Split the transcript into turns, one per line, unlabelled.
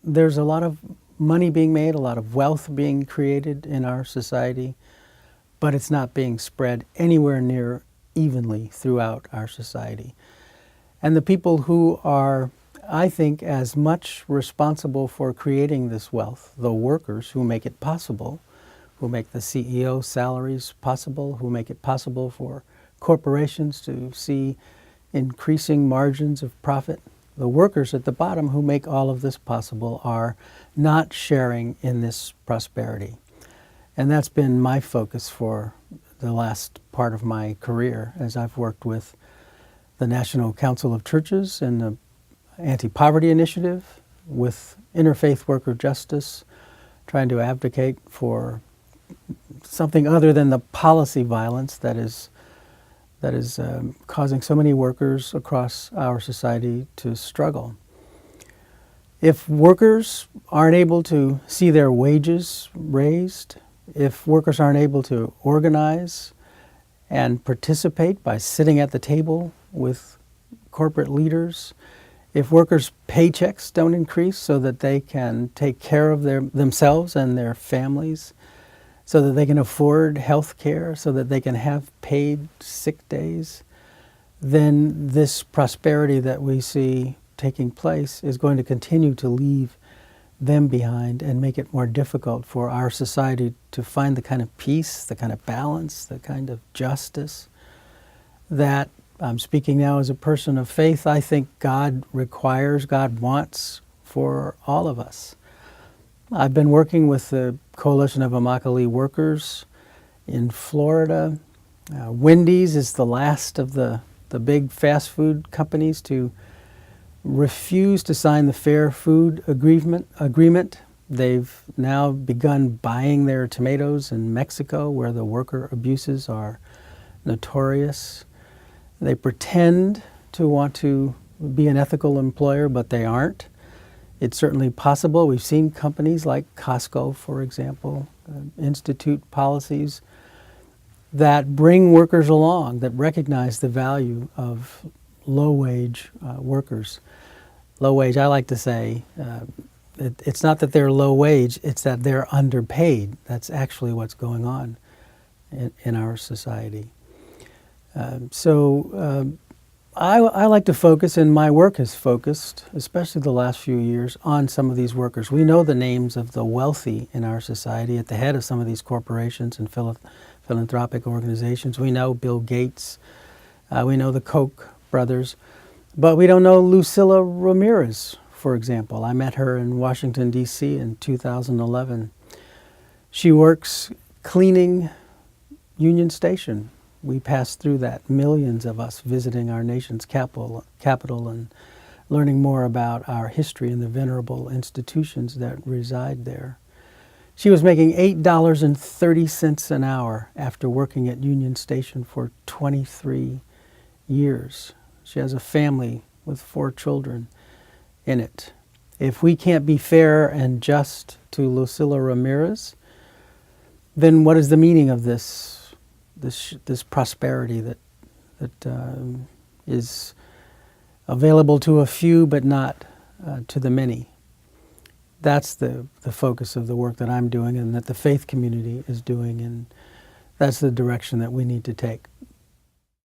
There's a lot of money being made, a lot of wealth being created in our society, but it's not being spread anywhere near evenly throughout our society. And the people who are, I think, as much responsible for creating this wealth, the workers who make it possible, who make the CEO salaries possible, who make it possible for corporations to see increasing margins of profit, the workers at the bottom who make all of this possible are not sharing in this prosperity. And that's been my focus for the last part of my career as I've worked with the National Council of Churches and the Anti-Poverty Initiative, with Interfaith Worker Justice, trying to advocate for something other than the policy violence that is causing so many workers across our society to struggle. If workers aren't able to see their wages raised, if workers aren't able to organize and participate by sitting at the table with corporate leaders, if workers' paychecks don't increase so that they can take care of themselves and their families, so that they can afford health care, so that they can have paid sick days, then this prosperity that we see taking place is going to continue to leave them behind and make it more difficult for our society to find the kind of peace, the kind of balance, the kind of justice that, I'm speaking now as a person of faith, I think God requires, God wants for all of us. I've been working with the Coalition of Immokalee Workers in Florida. Wendy's is the last of the big fast food companies to refuse to sign the Fair Food Agreement. They've now begun buying their tomatoes in Mexico, where the worker abuses are notorious. They pretend to want to be an ethical employer, but they aren't. It's certainly possible. We've seen companies like Costco, for example, institute policies that bring workers along, that recognize the value of low-wage workers. Low wage, I like to say, it's not that they're low wage, it's that they're underpaid. That's actually what's going on in our society. I like to focus, and my work has focused, especially the last few years, on some of these workers. We know the names of the wealthy in our society at the head of some of these corporations and philanthropic organizations. We know Bill Gates, we know the Koch brothers, but we don't know Lucila Ramirez, for example. I met her in Washington, D.C. in 2011. She works cleaning Union Station. We passed through that, millions of us visiting our nation's capital and learning more about our history and the venerable institutions that reside there. She was making $8.30 an hour after working at Union Station for 23 years. She has a family with 4 children in it. If we can't be fair and just to Lucila Ramirez, then what is the meaning of this prosperity that is available to a few but not to the many? That's the focus of the work that I'm doing and that the faith community is doing, and that's the direction that we need to take.